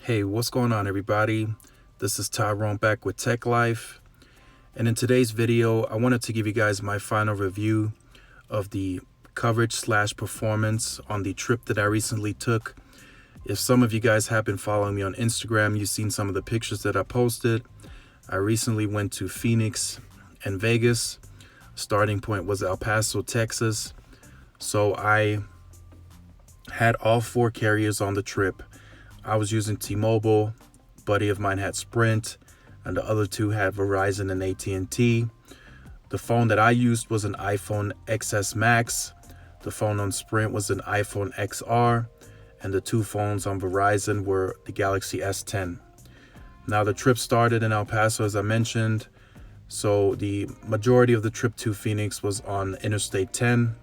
Hey, what's going on, everybody? This is Tyrone back with Tech Life. And in today's video, I wanted to give you guys my final review of the coverage/performance on the trip that I recently took. If some of you guys have been following me on Instagram, you've seen some of the pictures that I posted. I recently went to Phoenix and Vegas. Starting point was El Paso, Texas. So I had all four carriers on the trip. I was using T-Mobile, a buddy of mine had Sprint, and the other two had Verizon and At&T. The phone that I used was an iPhone XS Max. The phone on Sprint was an iPhone XR, and the two phones on Verizon were the Galaxy S10. Now the trip started in El Paso, as I mentioned, so the majority of the trip to Phoenix was on Interstate 10.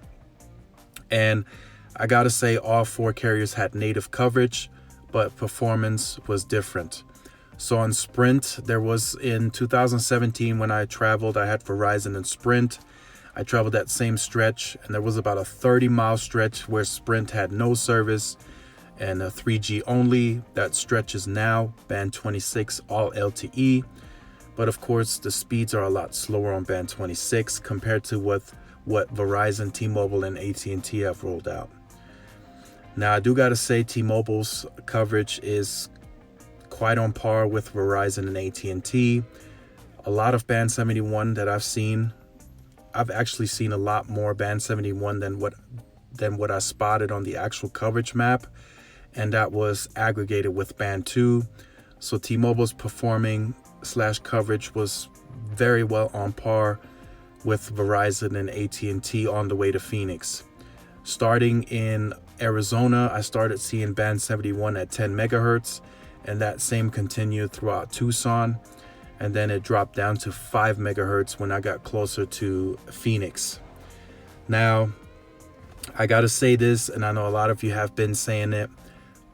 And I gotta say, all four carriers had native coverage, but performance was different. So on Sprint, there was in 2017 when I traveled, I had Verizon and Sprint. I traveled that same stretch, and there was about a 30-mile stretch where Sprint had no service and a 3G only. That stretch is now band 26, all LTE. But of course, the speeds are a lot slower on band 26 compared to what Verizon, T-Mobile, and AT&T have rolled out. Now, I do got to say T-Mobile's coverage is quite on par with Verizon and AT&T. A lot of band 71 that I've seen, I've actually seen a lot more band 71 than what I spotted on the actual coverage map, and that was aggregated with band 2. So T-Mobile's performing/coverage was very well on par with Verizon and AT&T on the way to Phoenix. Starting in Arizona, I started seeing band 71 at 10 megahertz, and that same continued throughout Tucson, and then it dropped down to 5 megahertz when I got closer to Phoenix. Now, I gotta say this, and I know a lot of you have been saying it,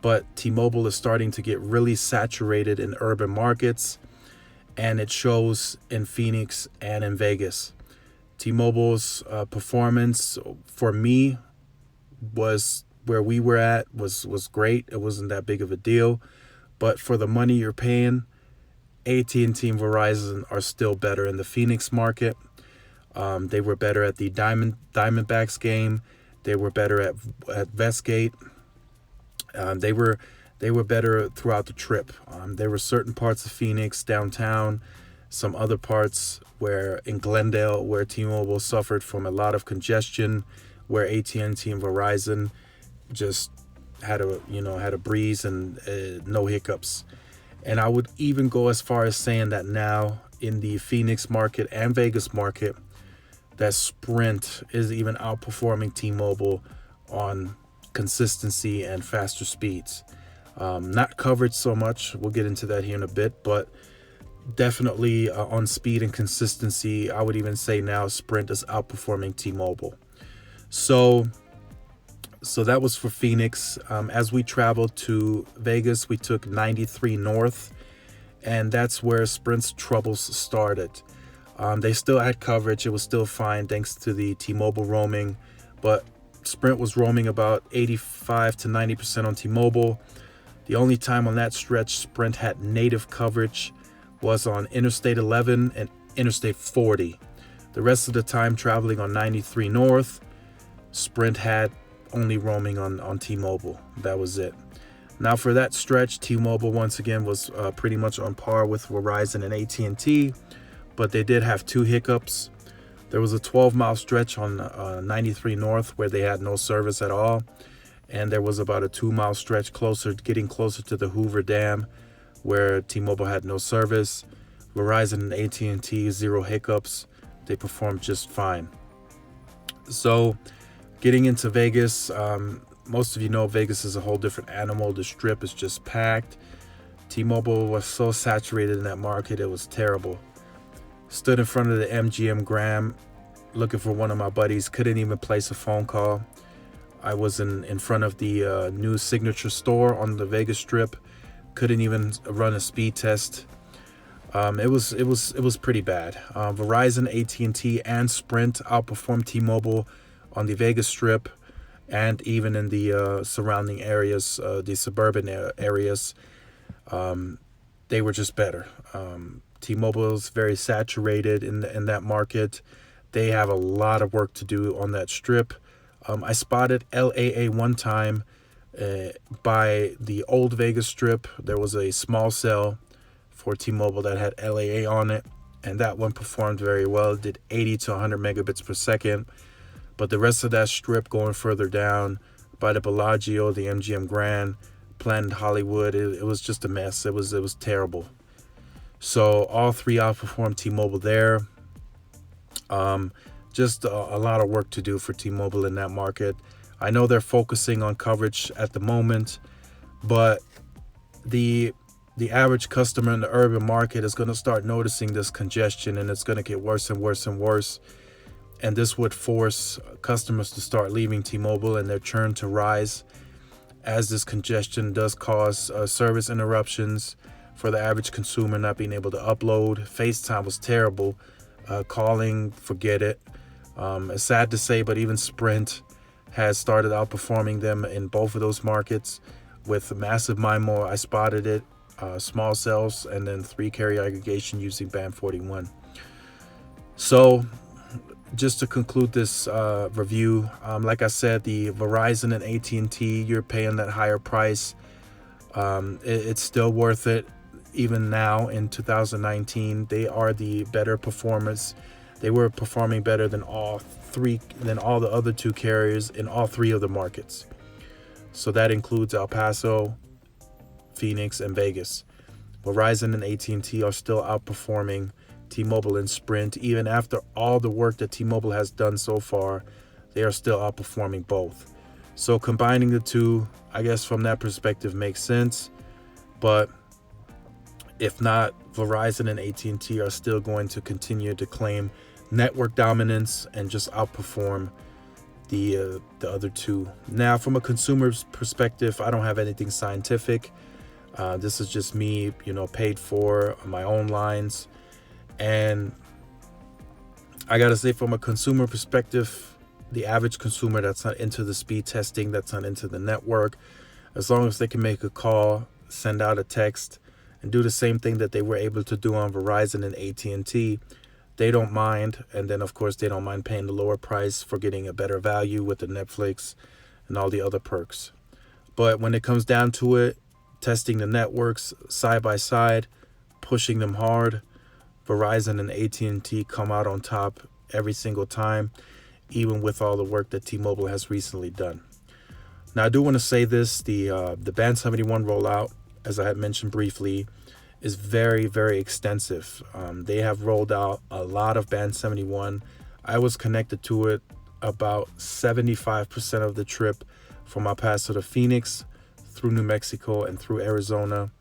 but T-Mobile is starting to get really saturated in urban markets, and it shows in Phoenix and in Vegas. T-Mobile's performance for me was where we were at was great. It wasn't that big of a deal, but for the money you're paying, AT&T and Verizon are still better in the Phoenix market. They were better at the Diamondbacks game. They were better at Westgate. They were better throughout the trip. There were certain parts of Phoenix, downtown, some other parts where in Glendale, where T-Mobile suffered from a lot of congestion, where AT&T and Verizon just had a breeze and no hiccups. And I would even go as far as saying that now in the Phoenix market and Vegas market, that Sprint is even outperforming T-Mobile on consistency and faster speeds. Not coverage so much. We'll get into that here in a bit, but definitely on speed and consistency, I would even say now Sprint is outperforming T-Mobile. So that was for Phoenix. As we traveled to Vegas, we took 93 North, and that's where Sprint's troubles started. They still had coverage. It was still fine thanks to the T-Mobile roaming, but Sprint was roaming about 85 to 90% on T-Mobile. The only time on that stretch Sprint had native coverage was on Interstate 11 and Interstate 40. The rest of the time traveling on 93 North, Sprint had only roaming on T-Mobile. That was it. Now for that stretch, T-Mobile once again was pretty much on par with Verizon and AT&T, but they did have two hiccups. There was a 12-mile stretch on 93 North where they had no service at all, and there was about a 2-mile stretch getting closer to the Hoover Dam where T-Mobile had no service. Verizon and AT&T, zero hiccups. They performed just fine. So getting into Vegas, most of you know Vegas is a whole different animal. The strip is just packed. T-Mobile was so saturated in that market, it was terrible. Stood in front of the MGM Grand looking for one of my buddies, couldn't even place a phone call. I was in front of the new Signature store on the Vegas Strip, couldn't even run a speed test. It was pretty bad. Verizon, AT&T, and Sprint outperformed T-Mobile on the Vegas Strip and even in the surrounding areas, the suburban areas. They were just better. T-Mobile is very saturated in that market. They have a lot of work to do on that strip. I spotted LAA one time by the old Vegas strip. There was a small cell for T-Mobile that had LAA on it, and that one performed very well. It did 80 to 100 megabits per second. But the rest of that strip going further down by the Bellagio, the MGM Grand, Planet Hollywood, it was just a mess. It was terrible. So all three outperformed T-Mobile there. Just a lot of work to do for T-Mobile in that market. I know they're focusing on coverage at the moment, but the average customer in the urban market is going to start noticing this congestion, and it's going to get worse and worse and worse. And this would force customers to start leaving T-Mobile and their churn to rise, as this congestion does cause service interruptions for the average consumer not being able to upload. FaceTime was terrible. Calling, forget it. It's sad to say, but even Sprint has started outperforming them in both of those markets with massive MIMO. I spotted it, small cells, and then 3-carrier aggregation using band 41. So just to conclude this review, like I said, the Verizon and AT&T, you're paying that higher price. It's still worth it. Even now in 2019, they are the better performers. They were performing better than all the other two carriers in all three of the markets. So that includes El Paso, Phoenix, and Vegas. Verizon and AT&T are still outperforming T-Mobile and Sprint. Even after all the work that T-Mobile has done so far, they are still outperforming both. So combining the two, I guess from that perspective, makes sense. But if not, Verizon and AT&T are still going to continue to claim network dominance and just outperform the other two. Now, from a consumer's perspective, I don't have anything scientific. This is just me, paid for my own lines. And I gotta say, from a consumer perspective, the average consumer that's not into the speed testing, that's not into the network, as long as they can make a call, send out a text, and do the same thing that they were able to do on Verizon and AT&T, they don't mind. And then, of course, they don't mind paying the lower price for getting a better value with the Netflix and all the other perks. But when it comes down to it, testing the networks side by side, pushing them hard, Verizon and AT&T come out on top every single time, even with all the work that T-Mobile has recently done. Now, I do want to say this, the Band 71 rollout, as I had mentioned briefly, is very, very extensive. They have rolled out a lot of Band 71. I was connected to it about 75% of the trip from El Paso to Phoenix, through New Mexico and through Arizona,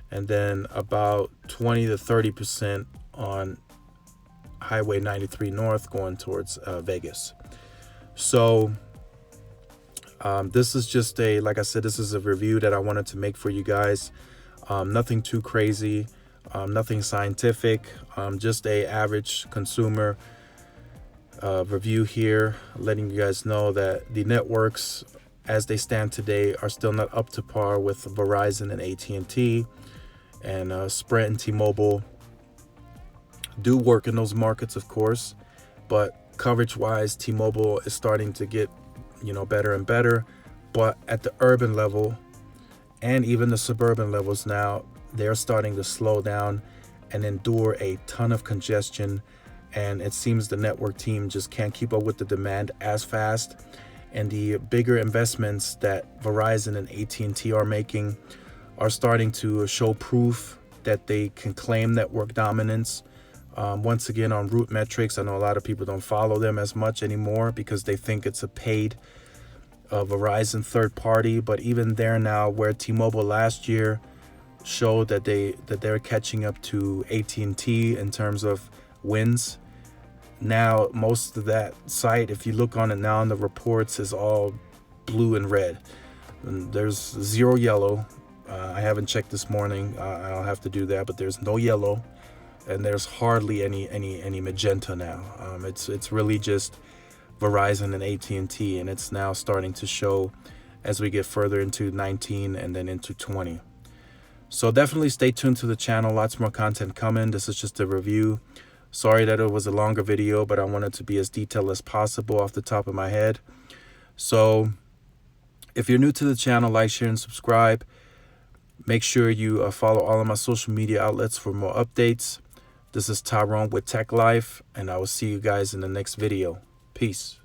and then about 20 to 30% on Highway 93 North going towards Vegas. So this is just like I said, this is a review that I wanted to make for you guys. Nothing too crazy, nothing scientific, just a average consumer review here, letting you guys know that the networks as they stand today are still not up to par with Verizon and AT&T, and Sprint and T-Mobile do work in those markets, of course, but coverage wise, T-Mobile is starting to get better and better. But at the urban level and even the suburban levels now, they're starting to slow down and endure a ton of congestion, and it seems the network team just can't keep up with the demand as fast. And the bigger investments that Verizon and AT&T are making are starting to show proof that they can claim network dominance. Once again, on root metrics, I know a lot of people don't follow them as much anymore because they think it's a paid Verizon third party. But even there now, where T-Mobile last year showed that they're catching up to AT&T in terms of wins, now most of that site, if you look on it now in the reports, is all blue and red. And there's zero yellow. I haven't checked this morning. I'll have to do that, but there's no yellow, and there's hardly any magenta now. It's really just Verizon and AT&T, and it's now starting to show as we get further into 19 and then into 20. So definitely stay tuned to the channel. Lots more content coming. This is just a review. Sorry that it was a longer video, but I wanted to be as detailed as possible off the top of my head. So if you're new to the channel, like, share, and subscribe. Make sure you follow all of my social media outlets for more updates. This is Tyrone with Tech Life, and I will see you guys in the next video. Peace.